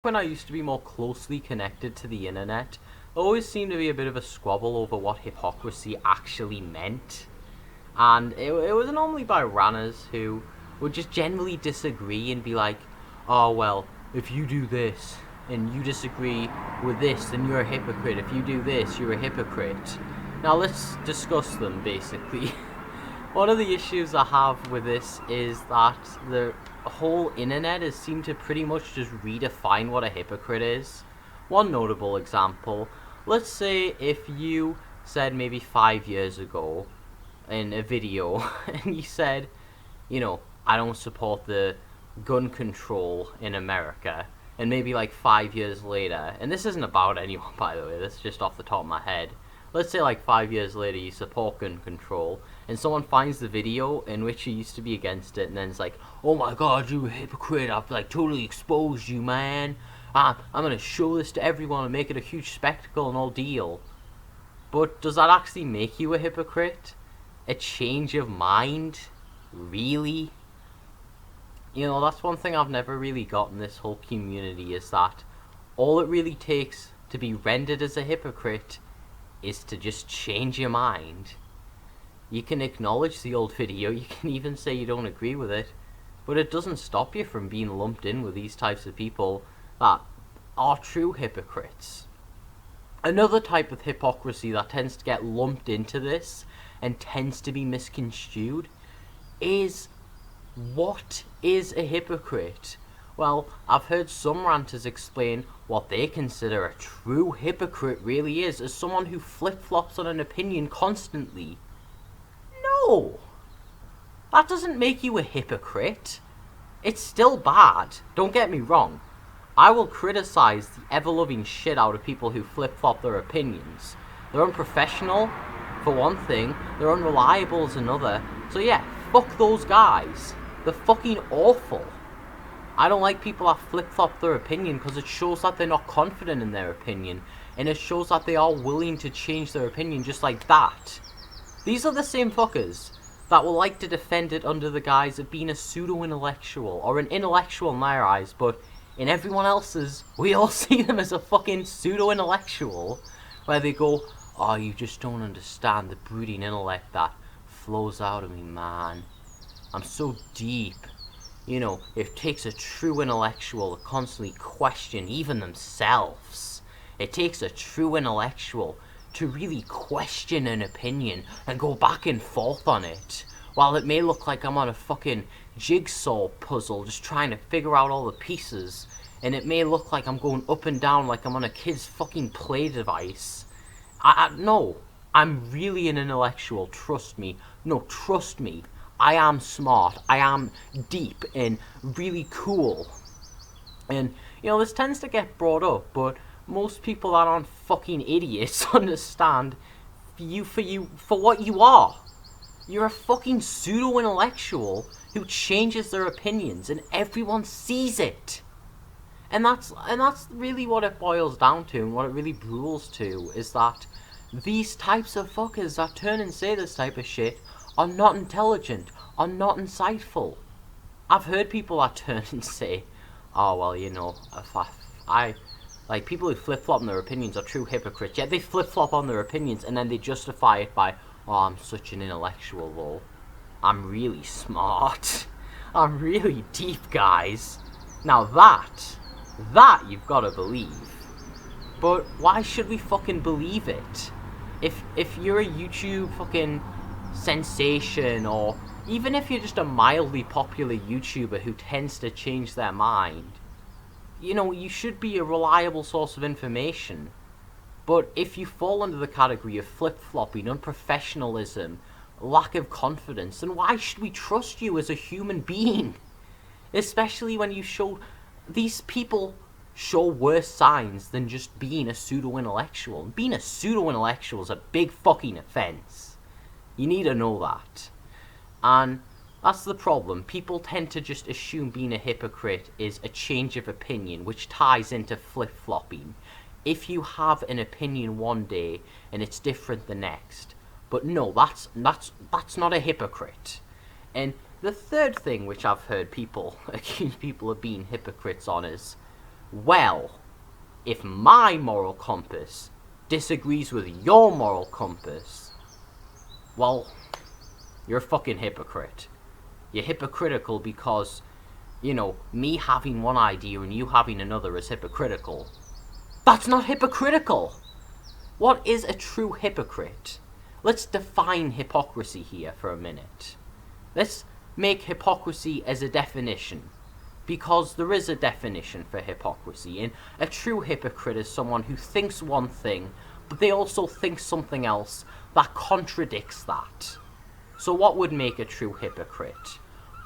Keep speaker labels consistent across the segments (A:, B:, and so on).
A: When I used to be more closely connected to the internet, there always seemed to be a bit of a squabble over what hypocrisy actually meant. And it was normally by runners who would just generally disagree and be like, oh, well, if you do this and you disagree with this, then you're a hypocrite. If you do this, you're a hypocrite. Now let's discuss them, basically. One of the issues I have with this is that the whole internet has seemed to pretty much just redefine what a hypocrite is. One notable example, let's say if you said maybe 5 years ago in a video, and you said, I don't support the gun control in America, and maybe like 5 years later, and this isn't about anyone by the way, this is just off the top of my head, let's say like 5 years later you support gun control, and someone finds the video in which you used to be against it, and then it's like, oh my god, you a hypocrite, I've like totally exposed you, man. I'm gonna show this to everyone and make it a huge spectacle and all deal. But does that actually make you a hypocrite? A change of mind? Really? That's one thing I've never really got in this whole community, is that all it really takes to be rendered as a hypocrite is to just change your mind. You can acknowledge the old video, you can even say you don't agree with it, but it doesn't stop you from being lumped in with these types of people that are true hypocrites. Another type of hypocrisy that tends to get lumped into this and tends to be misconstrued is, what is a hypocrite? Well, I've heard some ranters explain what they consider a true hypocrite really is as someone who flip-flops on an opinion constantly. No! That doesn't make you a hypocrite. It's still bad, don't get me wrong. I will criticize the ever-loving shit out of people who flip-flop their opinions. They're unprofessional, for one thing, they're unreliable as another, so yeah, fuck those guys. They're fucking awful. I don't like people that flip-flop their opinion because it shows that they're not confident in their opinion, and it shows that they are willing to change their opinion just like that. These are the same fuckers that will like to defend it under the guise of being a pseudo-intellectual, or an intellectual in their eyes, but in everyone else's, we all see them as a fucking pseudo-intellectual, where they go, oh, you just don't understand the brooding intellect that flows out of me, man. I'm so deep. It takes a true intellectual to constantly question even themselves. It takes a true intellectual to really question an opinion and go back and forth on it. While it may look like I'm on a fucking jigsaw puzzle just trying to figure out all the pieces, and it may look like I'm going up and down like I'm on a kid's fucking play device. No, I'm really an intellectual, trust me. No, trust me. I am smart, I am deep and really cool. And, this tends to get brought up, but most people that aren't fucking idiots understand for what you are. You're a fucking pseudo-intellectual who changes their opinions and everyone sees it. And that's really what it boils down to, and what it really boils to, is that these types of fuckers that turn and say this type of shit are not intelligent, are not insightful. I've heard people that turn and say, oh, well, if I like, people who flip-flop on their opinions are true hypocrites. Yet they flip-flop on their opinions and then they justify it by, oh, I'm such an intellectual, though. I'm really smart. I'm really deep, guys. Now that you've got to believe. But why should we fucking believe it? If you're a YouTube fucking sensation, or even if you're just a mildly popular YouTuber who tends to change their mind, you should be a reliable source of information. But if you fall under the category of flip-flopping, unprofessionalism, lack of confidence, then why should we trust you as a human being? Especially when these people show worse signs than just being a pseudo-intellectual. Being a pseudo-intellectual is a big fucking offense. You need to know that. And that's the problem. People tend to just assume being a hypocrite is a change of opinion, which ties into flip-flopping. If you have an opinion one day and it's different the next. But no, that's not a hypocrite. And the third thing which I've heard people accuse people of being hypocrites on is, Well, if my moral compass disagrees with your moral compass, well, you're a fucking hypocrite. You're hypocritical because, me having one idea and you having another is hypocritical. That's not hypocritical! What is a true hypocrite? Let's define hypocrisy here for a minute. Let's make hypocrisy as a definition, because there is a definition for hypocrisy, and a true hypocrite is someone who thinks one thing, but they also think something else that contradicts that. So what would make a true hypocrite?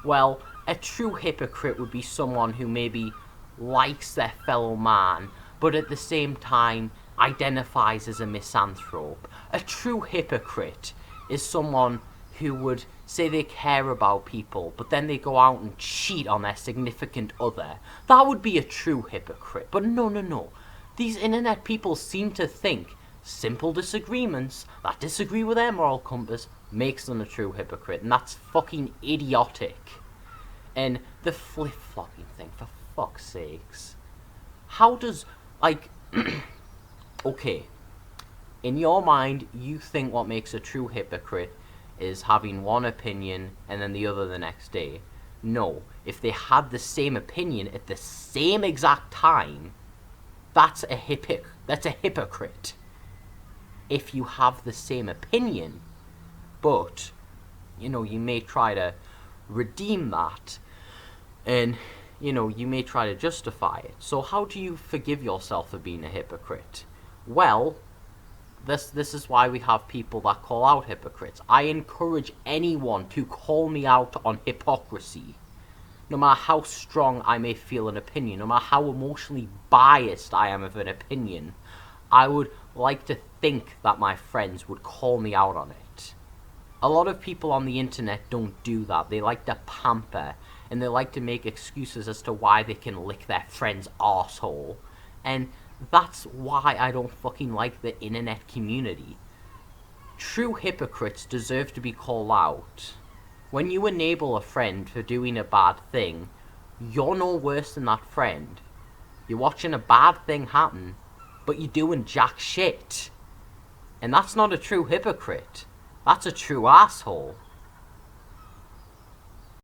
A: Well, a true hypocrite would be someone who maybe likes their fellow man, but at the same time identifies as a misanthrope. A true hypocrite is someone who would say they care about people, but then they go out and cheat on their significant other. That would be a true hypocrite. But no. These internet people seem to think simple disagreements that disagree with their moral compass makes them a true hypocrite, and that's fucking idiotic. And the flip-flopping thing, for fuck's sakes. How does, okay, in your mind, you think what makes a true hypocrite is having one opinion and then the other the next day. No, if they had the same opinion at the same exact time, that's a hypocrite. If you have the same opinion, but, you may try to redeem that, and, you may try to justify it. So how do you forgive yourself for being a hypocrite? Well, this is why we have people that call out hypocrites. I encourage anyone to call me out on hypocrisy. No matter how strong I may feel an opinion, no matter how emotionally biased I am of an opinion, I would like to think that my friends would call me out on it. A lot of people on the internet don't do that. They like to pamper, and they like to make excuses as to why they can lick their friend's arsehole. And that's why I don't fucking like the internet community. True hypocrites deserve to be called out. When you enable a friend for doing a bad thing, you're no worse than that friend. You're watching a bad thing happen, but you're doing jack shit. And that's not a true hypocrite. That's a true asshole.